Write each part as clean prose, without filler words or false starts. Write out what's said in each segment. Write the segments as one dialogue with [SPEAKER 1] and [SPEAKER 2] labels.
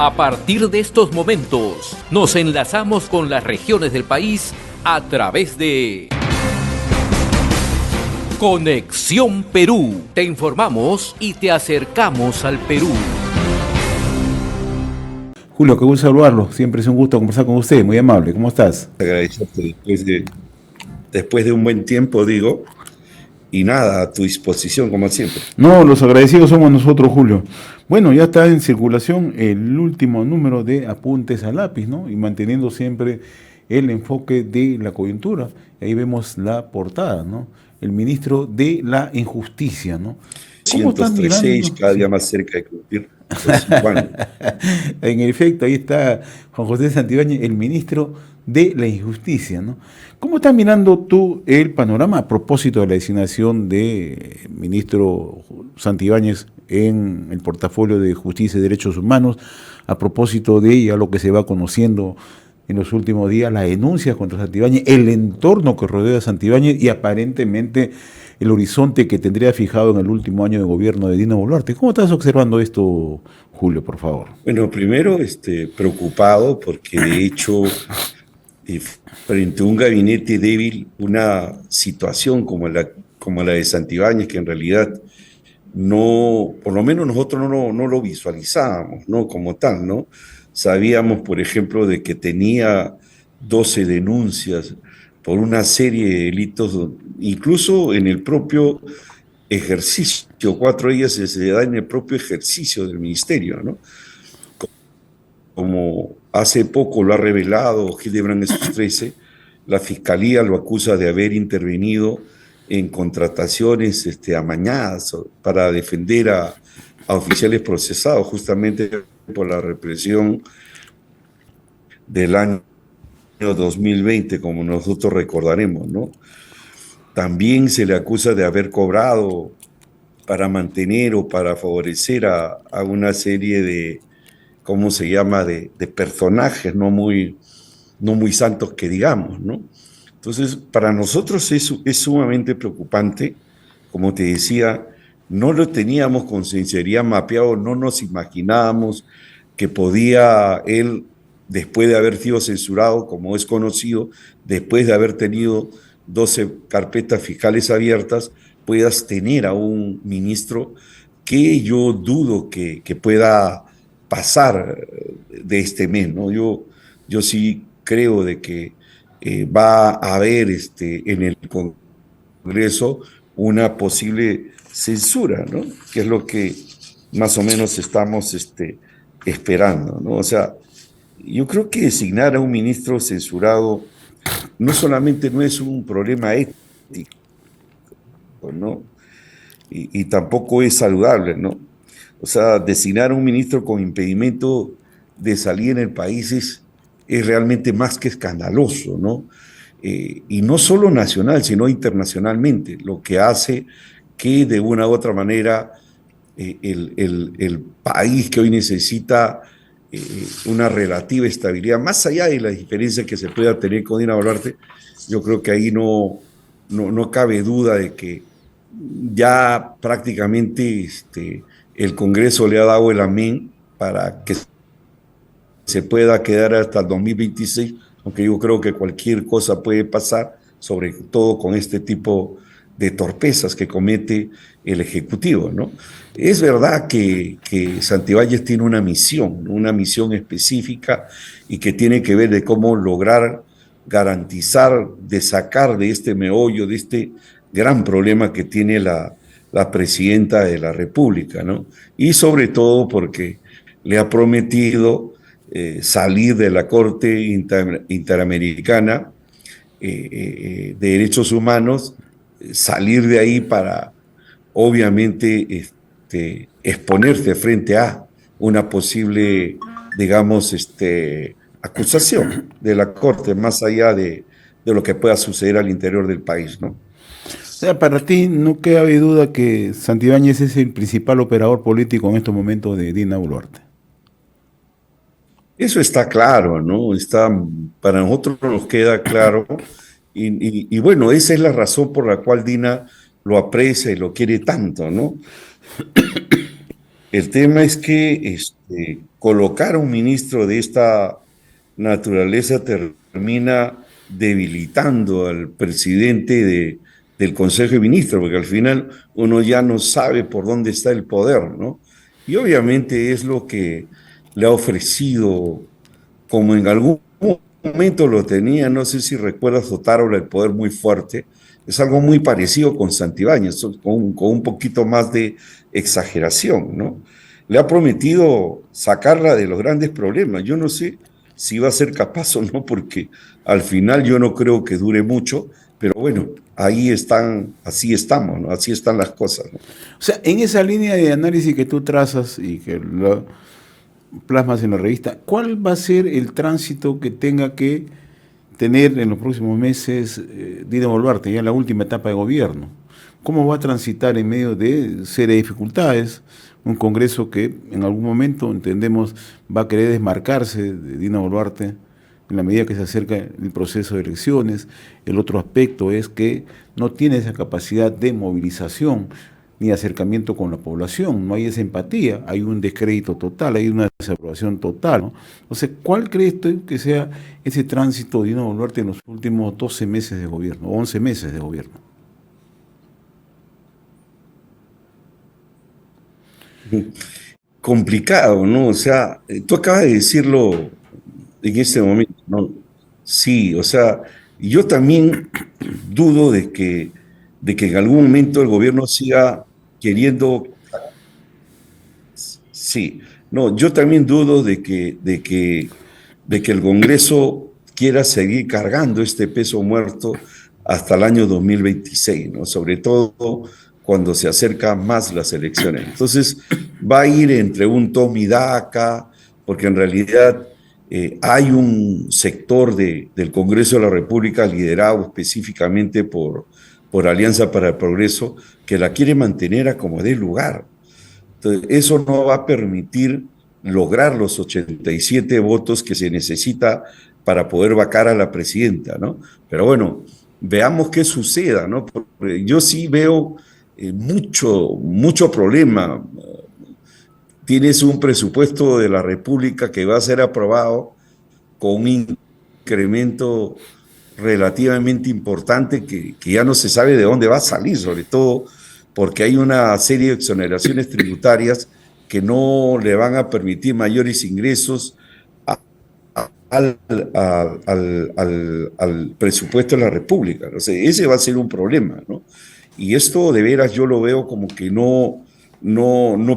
[SPEAKER 1] A partir de estos momentos, nos enlazamos con las regiones del país a través de Conexión Perú. Te informamos y te acercamos al Perú.
[SPEAKER 2] Julio, qué gusto saludarlo. Siempre es un gusto conversar con usted. Muy amable. ¿Cómo estás?
[SPEAKER 3] Agradecerte después de un buen tiempo, digo, y nada, a tu disposición, como siempre.
[SPEAKER 2] No, los agradecidos somos nosotros, Julio. Bueno, ya está en circulación el último número de Apuntes a Lápiz, ¿no? Y manteniendo siempre el enfoque de la coyuntura. Ahí vemos la portada, ¿no? El ministro de la Injusticia, ¿no?
[SPEAKER 3] ¿Cómo estás mirando? Cada día más cerca de cumplir los 5 años.
[SPEAKER 2] En efecto, ahí está Juan José Santibáñez, el ministro de la Injusticia, ¿no? ¿Cómo estás mirando tú el panorama a propósito de la designación de ministro Santibáñez en el portafolio de Justicia y Derechos Humanos, a propósito de ya lo que se va conociendo en los últimos días, las denuncias contra Santibáñez, el entorno que rodea a Santibáñez y aparentemente el horizonte que tendría fijado en el último año de gobierno de Dina Boluarte? ¿Cómo estás observando esto, Julio, por favor?
[SPEAKER 3] Bueno, primero preocupado porque de hecho frente a un gabinete débil, una situación como la de Santibáñez, que en realidad no, por lo menos nosotros no lo visualizábamos, ¿no? Como tal, ¿no? Sabíamos, por ejemplo, de que tenía 12 denuncias por una serie de delitos, incluso en el propio ejercicio, 4 de ellas se da en el propio ejercicio del ministerio, ¿no? Como hace poco lo ha revelado Hildebrand Estos 13, la Fiscalía lo acusa de haber intervenido en contrataciones amañadas para defender a oficiales procesados justamente por la represión del año 2020, como nosotros recordaremos, ¿no? También se le acusa de haber cobrado para mantener o para favorecer a una serie de, ¿cómo se llama?, de personajes no muy santos que digamos, ¿no? Entonces, para nosotros es sumamente preocupante. Como te decía, no lo teníamos con sinceridad mapeado, no nos imaginábamos que podía él, después de haber sido censurado, como es conocido, después de haber tenido 12 carpetas fiscales abiertas, puedas tener a un ministro que yo dudo que pueda pasar de este mes, ¿no? Yo sí creo de que va a haber en el Congreso una posible censura, ¿no? Que es lo que más o menos estamos esperando, ¿no? O sea, yo creo que designar a un ministro censurado no solamente no es un problema ético, ¿no? Y tampoco es saludable, ¿no? O sea, designar a un ministro con impedimento de salir en el país es realmente más que escandaloso, ¿no? Y no solo nacional, sino internacionalmente, lo que hace que de una u otra manera el país que hoy necesita una relativa estabilidad, más allá de la diferencia que se pueda tener con Dina Boluarte, yo creo que ahí no cabe duda de que ya prácticamente el Congreso le ha dado el amén para que se pueda quedar hasta el 2026, aunque yo creo que cualquier cosa puede pasar, sobre todo con este tipo de torpezas que comete el Ejecutivo, ¿no? Es verdad que Santibáñez tiene una misión específica y que tiene que ver de cómo lograr garantizar, de sacar de este meollo, de este gran problema que tiene la presidenta de la República, ¿no? Y sobre todo porque le ha prometido salir de la Corte Interamericana de Derechos Humanos, salir de ahí para, obviamente, exponerse frente a una posible, digamos, acusación de la Corte, más allá de lo que pueda suceder al interior del país, ¿no?
[SPEAKER 2] O sea, para ti no cabe duda que Santibáñez es el principal operador político en estos momentos de Dina Boluarte.
[SPEAKER 3] Eso está claro, ¿no? Para nosotros nos queda claro y bueno, esa es la razón por la cual Dina lo aprecia y lo quiere tanto, ¿no? El tema es que colocar a un ministro de esta naturaleza termina debilitando al presidente del Consejo de Ministros, porque al final uno ya no sabe por dónde está el poder, ¿no? Y obviamente es lo que le ha ofrecido, como en algún momento lo tenía, no sé si recuerdas, Otárola, el poder muy fuerte, es algo muy parecido con Santibáñez, con un poquito más de exageración, ¿no? Le ha prometido sacarla de los grandes problemas. Yo no sé si va a ser capaz o no, porque al final yo no creo que dure mucho, pero bueno, ahí están, así estamos, ¿no? Así están las cosas, ¿no?
[SPEAKER 2] O sea, en esa línea de análisis que tú trazas y que lo plasmas en la revista, ¿cuál va a ser el tránsito que tenga que tener en los próximos meses Dina Boluarte, ya en la última etapa de gobierno? ¿Cómo va a transitar en medio de serias dificultades un Congreso que en algún momento, entendemos, va a querer desmarcarse de Dina Boluarte en la medida que se acerca el proceso de elecciones? El otro aspecto es que no tiene esa capacidad de movilización ni acercamiento con la población, no hay esa empatía, hay un descrédito total, hay una desaprobación total, ¿no? Entonces, ¿cuál crees tú que sea ese tránsito de Dina Boluarte en los últimos 12 meses de gobierno, 11 meses de gobierno?
[SPEAKER 3] Complicado, ¿no? O sea, tú acabas de decirlo en este momento, ¿no? Sí, o sea, yo también dudo de que en algún momento el gobierno siga queriendo, sí, no, yo también dudo de que el Congreso quiera seguir cargando este peso muerto hasta el año 2026, ¿no? Sobre todo cuando se acercan más las elecciones. Entonces, va a ir entre un toma y daca, porque en realidad hay un sector del Congreso de la República liderado específicamente por Alianza para el Progreso que la quiere mantener a como dé lugar. Entonces, eso no va a permitir lograr los 87 votos que se necesita para poder vacar a la presidenta, ¿no? Pero bueno, veamos qué suceda, ¿no? Porque yo sí veo mucho problema. Tienes un presupuesto de la República que va a ser aprobado con un incremento relativamente importante que ya no se sabe de dónde va a salir, sobre todo porque hay una serie de exoneraciones tributarias que no le van a permitir mayores ingresos al, al presupuesto de la República. O sea, ese va a ser un problema, ¿no? Y esto de veras yo lo veo como que no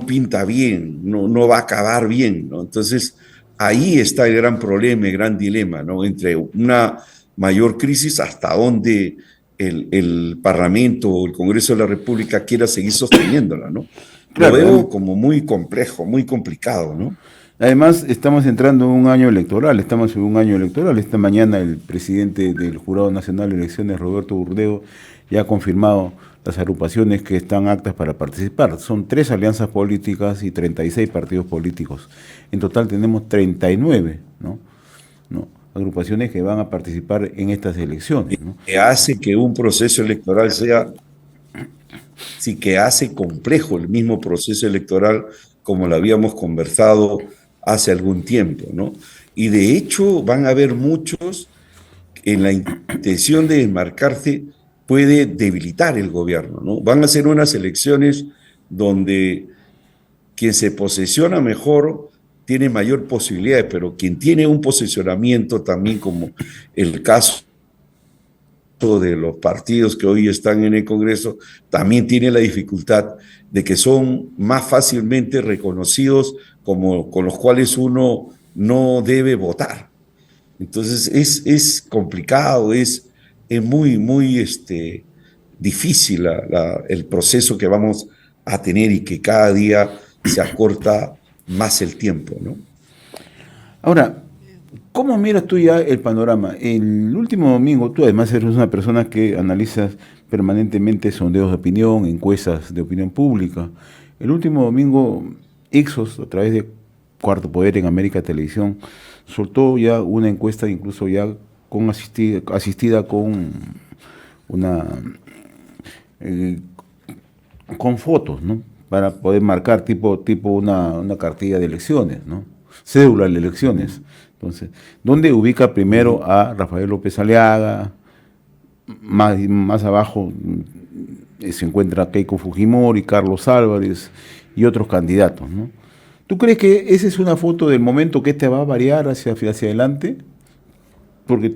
[SPEAKER 3] pinta bien, no va a acabar bien, ¿no? Entonces, ahí está el gran problema, el gran dilema, ¿no? Entre una mayor crisis, hasta dónde el Parlamento o el Congreso de la República quiera seguir sosteniéndola, ¿no? Lo
[SPEAKER 2] Claro,
[SPEAKER 3] veo como muy complejo, muy complicado, ¿no?
[SPEAKER 2] además estamos entrando en un año electoral, estamos en un año electoral. Esta mañana el presidente del Jurado Nacional de Elecciones, Roberto Burdeo, ya ha confirmado las agrupaciones que están aptas para participar. Son 3 alianzas políticas y 36 partidos políticos. En total tenemos 39, ¿no? ¿No? Agrupaciones que van a participar en estas elecciones, ¿no?
[SPEAKER 3] Que hace que un proceso electoral sea, sí, que hace complejo el mismo proceso electoral como lo habíamos conversado hace algún tiempo, ¿no? Y de hecho van a haber muchos en la intención de desmarcarse puede debilitar el gobierno, ¿no? Van a ser unas elecciones donde quien se posiciona mejor tiene mayor posibilidades, pero quien tiene un posicionamiento también como el caso de los partidos que hoy están en el Congreso, también tiene la dificultad de que son más fácilmente reconocidos como con los cuales uno no debe votar. Entonces es complicado, es muy difícil el proceso que vamos a tener y que cada día se acorta más el tiempo, ¿no?
[SPEAKER 2] Ahora, ¿cómo miras tú ya el panorama? El último domingo, tú además eres una persona que analizas permanentemente sondeos de opinión, encuestas de opinión pública. El último domingo, Ixos, a través de Cuarto Poder en América Televisión, soltó ya una encuesta, incluso ya con asistida con una eh, con fotos, ¿no? para poder marcar tipo una cartilla de elecciones, ¿no? Cédula de elecciones. Entonces, ¿dónde ubica primero a Rafael López Aliaga? Más abajo se encuentra Keiko Fujimori, Carlos Álvarez y otros candidatos, ¿no? ¿Tú crees que esa es una foto del momento que este va a variar hacia adelante? Porque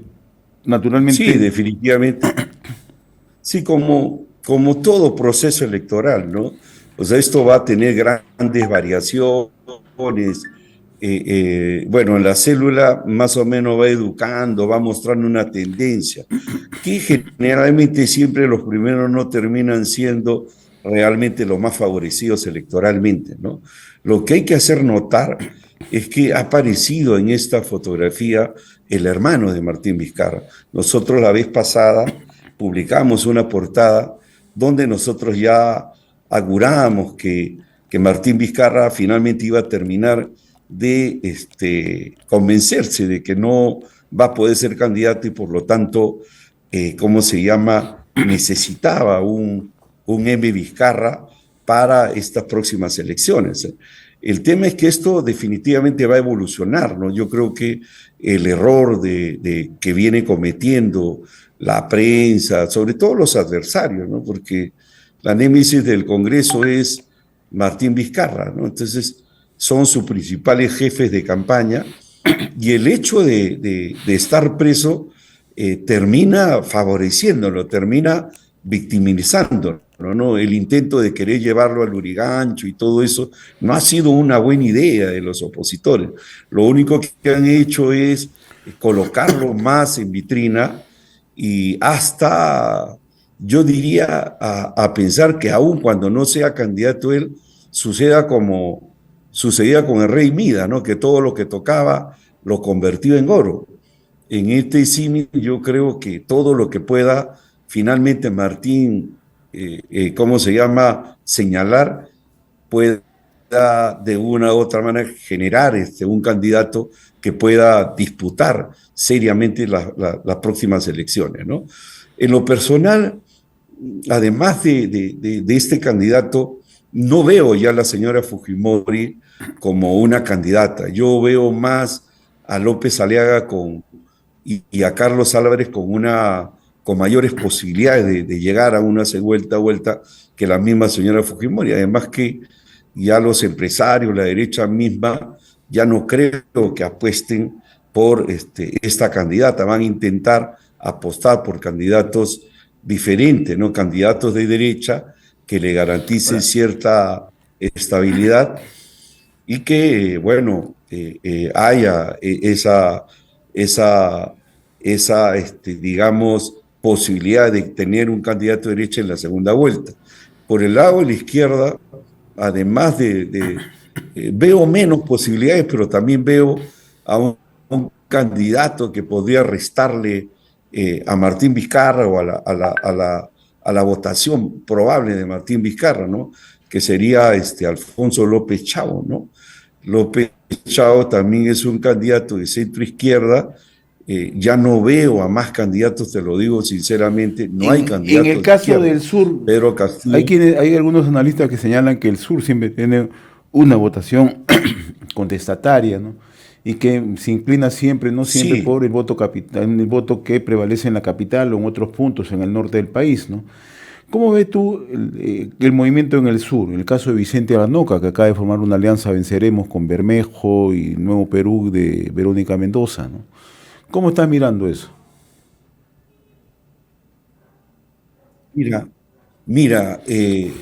[SPEAKER 2] naturalmente...
[SPEAKER 3] Sí, definitivamente. Sí, como todo proceso electoral, ¿no? O sea, esto va a tener grandes variaciones. Bueno, la célula más o menos va educando, va mostrando una tendencia, que generalmente siempre los primeros no terminan siendo realmente los más favorecidos electoralmente, ¿no? Lo que hay que hacer notar es que ha aparecido en esta fotografía el hermano de Martín Vizcarra. Nosotros la vez pasada publicamos una portada donde nosotros ya augurábamos que Martín Vizcarra finalmente iba a terminar de convencerse de que no va a poder ser candidato y por lo tanto, ¿cómo se llama? Necesitaba un M. Vizcarra para estas próximas elecciones. El tema es que esto definitivamente va a evolucionar, ¿no? Yo creo que el error que viene cometiendo la prensa, sobre todo los adversarios, ¿no? Porque la némesis del Congreso es Martín Vizcarra, ¿no? Entonces son sus principales jefes de campaña y el hecho de estar preso termina favoreciéndolo, termina victimizándolo, ¿no? El intento de querer llevarlo al Lurigancho y todo eso no ha sido una buena idea de los opositores. Lo único que han hecho es colocarlo más en vitrina y hasta, yo diría, a pensar que aún cuando no sea candidato él, sucedía con el rey Mida, ¿no? Que todo lo que tocaba lo convertía en oro. En este símil yo creo que todo lo que pueda finalmente Martín, ¿cómo se llama?, señalar, pueda de una u otra manera generar un candidato que pueda disputar seriamente las próximas elecciones, ¿no? En lo personal, además de este candidato, no veo ya a la señora Fujimori como una candidata. Yo veo más a López Aliaga y a Carlos Álvarez con mayores posibilidades de llegar a una vuelta que la misma señora Fujimori. Además que ya los empresarios, la derecha misma, ya no creo que apuesten por esta candidata. Van a intentar apostar por candidatos diferentes, ¿no? Candidatos de derecha que le garanticen cierta estabilidad y que, bueno, haya esa digamos, posibilidad de tener un candidato de derecha en la segunda vuelta. Por el lado de la izquierda, además veo menos posibilidades, pero también veo a un candidato que podría restarle a Martín Vizcarra o a la votación probable de Martín Vizcarra, ¿no? Que sería Alfonso López Chao, ¿no? López Chao también es un candidato de centro izquierda. Ya no veo a más candidatos, te lo digo sinceramente, no hay candidatos.
[SPEAKER 2] En el caso del sur,
[SPEAKER 3] Pedro Castillo,
[SPEAKER 2] hay algunos analistas que señalan que el sur siempre tiene una votación contestataria, ¿no? Y que se inclina siempre, no siempre, sí, por el voto capital, el voto que prevalece en la capital o en otros puntos en el norte del país, ¿no? ¿Cómo ves tú el movimiento en el sur? En el caso de Vicente Aranoca, que acaba de formar una alianza Venceremos con Bermejo y Nuevo Perú de Verónica Mendoza, ¿no? ¿Cómo estás mirando eso?
[SPEAKER 3] Mira,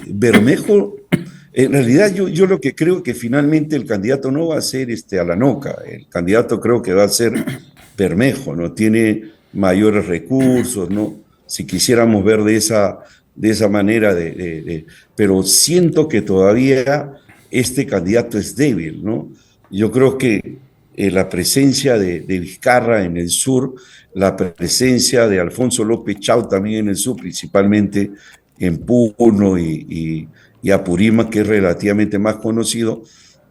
[SPEAKER 3] Bermejo, en realidad yo lo que creo que finalmente el candidato no va a ser Aranoca, el candidato creo que va a ser Bermejo, ¿no? Tiene mayores recursos, ¿no? Si quisiéramos ver de esa manera, pero siento que todavía este candidato es débil, ¿no? Yo creo que la presencia de Vizcarra en el sur, la presencia de Alfonso López Chao también en el sur, principalmente en Puno y Apurímac, que es relativamente más conocido,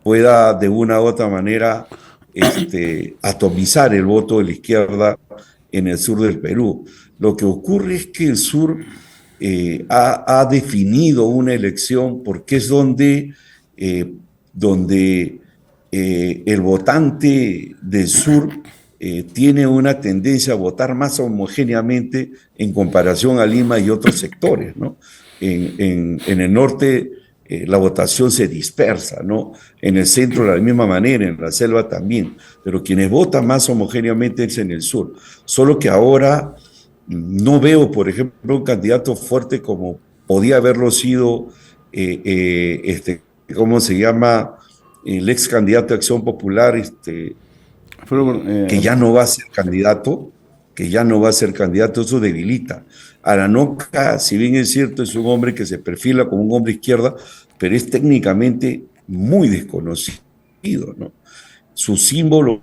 [SPEAKER 3] pueda de una u otra manera atomizar el voto de la izquierda en el sur del Perú. Lo que ocurre es que el sur ha definido una elección porque es donde el votante del sur tiene una tendencia a votar más homogéneamente en comparación a Lima y otros sectores, ¿no? En el norte la votación se dispersa, ¿no? En el centro de la misma manera, en la selva también, pero quienes votan más homogéneamente es en el sur. Solo que ahora no veo, por ejemplo, un candidato fuerte como podía haberlo sido, ¿cómo se llama? El ex candidato de Acción Popular, que ya no va a ser candidato, eso debilita. Aranoca, si bien es cierto, es un hombre que se perfila como un hombre izquierda, pero es técnicamente muy desconocido, ¿no? Su símbolo,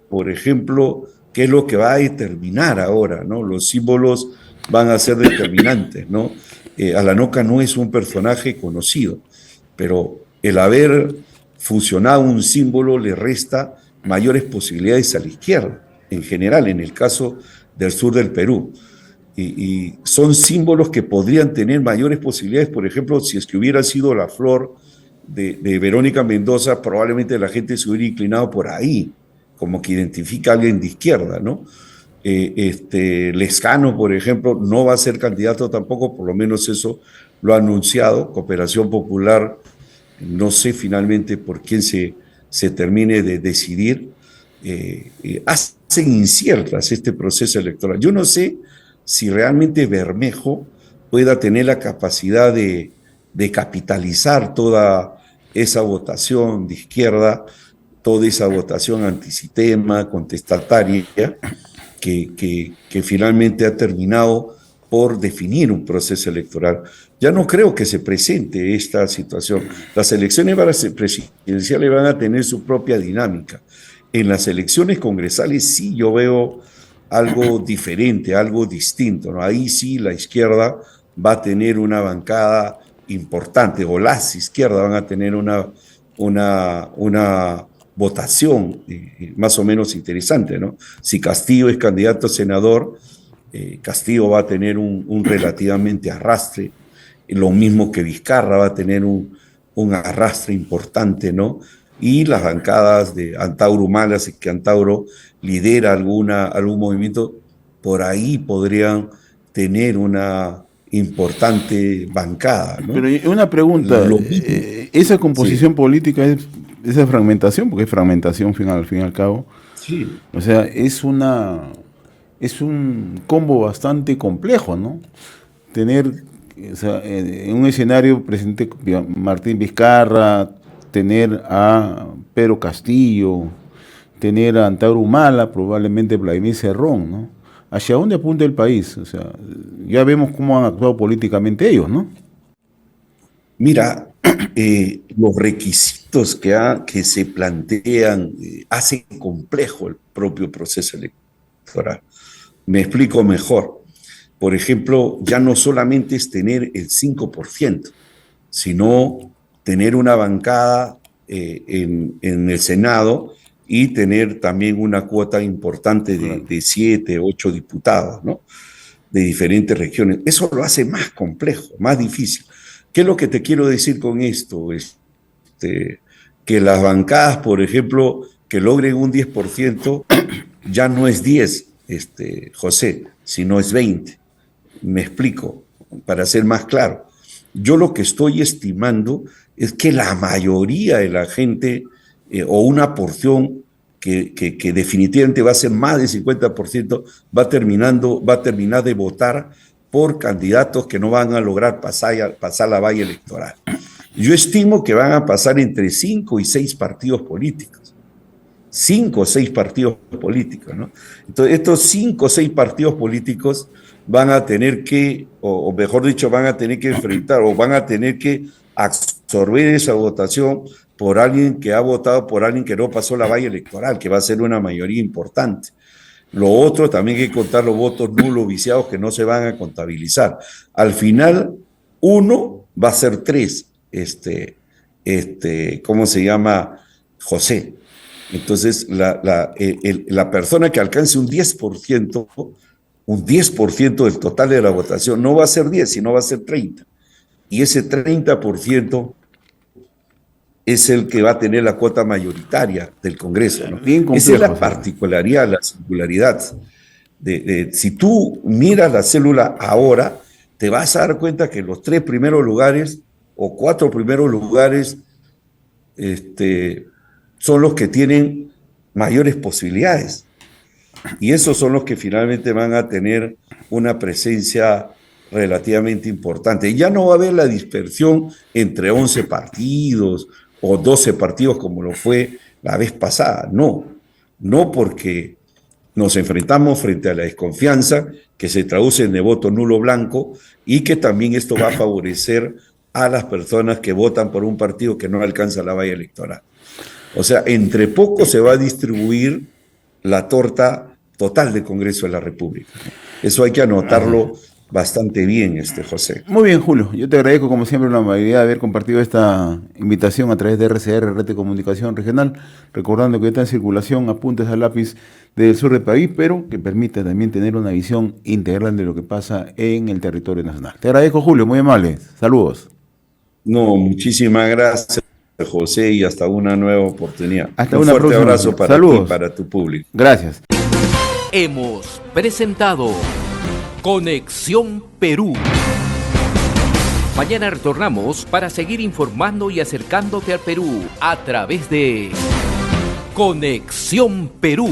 [SPEAKER 3] por ejemplo, ¿qué es lo que va a determinar ahora, ¿no? Los símbolos van a ser determinantes, ¿no? Aranoca no es un personaje conocido, pero el haber fusionado un símbolo le resta mayores posibilidades a la izquierda, en general, en el caso del sur del Perú. Y son símbolos que podrían tener mayores posibilidades, por ejemplo, si es que hubiera sido la flor de Verónica Mendoza, probablemente la gente se hubiera inclinado por ahí, como que identifica a alguien de izquierda, ¿no? Lescano, por ejemplo, no va a ser candidato tampoco, por lo menos eso lo ha anunciado. Cooperación Popular, no sé finalmente por quién se termine de decidir. Hacen inciertas este proceso electoral. Yo no sé si realmente Bermejo pueda tener la capacidad de capitalizar toda esa votación de izquierda, toda esa votación antisistema, contestataria, que finalmente ha terminado por definir un proceso electoral. Ya no creo que se presente esta situación. Las elecciones presidenciales van a tener su propia dinámica. En las elecciones congresales sí yo veo algo diferente, algo distinto, ¿no? Ahí sí la izquierda va a tener una bancada importante, o las izquierdas van a tener una votación más o menos interesante, ¿no? Si Castillo es candidato a senador, Castillo va a tener un relativamente arrastre, lo mismo que Vizcarra va a tener un arrastre importante, ¿no? Y las bancadas de Antauro Humala, si que Antauro lidera algún movimiento, por ahí podrían tener una importante bancada, ¿no?
[SPEAKER 2] Pero una pregunta, ¿esa composición sí. política es esa fragmentación? Porque es fragmentación al fin y al cabo.
[SPEAKER 3] Sí.
[SPEAKER 2] O sea, es un combo bastante complejo, ¿no? Tener, o sea, en un escenario presidente Martín Vizcarra, tener a Pedro Castillo, tener a Antauro Humala, probablemente Vladimir Cerrón, ¿no? ¿Hacia dónde apunta el país? O sea, ya vemos cómo han actuado políticamente ellos, ¿no?
[SPEAKER 3] Mira, los requisitos que se plantean hacen complejo el propio proceso electoral. Me explico mejor. Por ejemplo, ya no solamente es tener el 5%, sino tener una bancada en el Senado y tener también una cuota importante de 7, 8 diputados, ¿no? De diferentes regiones. Eso lo hace más complejo, más difícil. ¿Qué es lo que te quiero decir con esto? Que las bancadas, por ejemplo, que logren un 10%, ya no es 10, José, sino es 20. Me explico, para ser más claro. Yo lo que estoy estimando es que la mayoría de la gente, o una porción que definitivamente va a ser más del 50%, va a terminar de votar por candidatos que no van a lograr pasar la valla electoral. Yo estimo que van a pasar entre 5 y 6 partidos políticos. 5 o 6 partidos políticos, ¿no? Entonces, estos 5 o 6 partidos políticos van a tener que, o mejor dicho, van a tener que enfrentar o van a tener que absorber esa votación por alguien que ha votado por alguien que no pasó la valla electoral, que va a ser una mayoría importante. Lo otro, también hay que contar los votos nulos viciados que no se van a contabilizar. Al final, uno va a ser 3, ¿cómo se llama? José. Entonces, la persona que alcance un 10% un 10% del total de la votación. No va a ser 10, sino va a ser 30. Y ese 30% es el que va a tener la cuota mayoritaria del Congreso, ¿no?
[SPEAKER 2] Bien complejo,
[SPEAKER 3] esa es la particularidad, la singularidad. Si tú miras la célula ahora, te vas a dar cuenta que los 3 primeros lugares o 4 primeros lugares son los que tienen mayores posibilidades. Y esos son los que finalmente van a tener una presencia relativamente importante. Y ya no va a haber la dispersión entre 11 partidos o 12 partidos como lo fue la vez pasada. No porque nos enfrentamos frente a la desconfianza que se traduce en de voto nulo blanco y que también esto va a favorecer a las personas que votan por un partido que no alcanza la valla electoral. O sea, entre poco se va a distribuir la torta total del Congreso de la República. Eso hay que anotarlo bastante bien, José.
[SPEAKER 2] Muy bien, Julio. Yo te agradezco, como siempre, la amabilidad de haber compartido esta invitación a través de RCR, Red de Comunicación Regional, recordando que está en circulación apuntes al lápiz del sur del país, pero que permite también tener una visión integral de lo que pasa en el territorio nacional. Te agradezco, Julio, muy amable. Saludos.
[SPEAKER 3] No, muchísimas gracias, José, y hasta una nueva oportunidad.
[SPEAKER 2] Hasta
[SPEAKER 3] un
[SPEAKER 2] una
[SPEAKER 3] fuerte
[SPEAKER 2] próxima.
[SPEAKER 3] abrazo para ti y para tu público.
[SPEAKER 2] Gracias.
[SPEAKER 1] Hemos presentado Conexión Perú. Mañana retornamos para seguir informando y acercándote al Perú a través de Conexión Perú.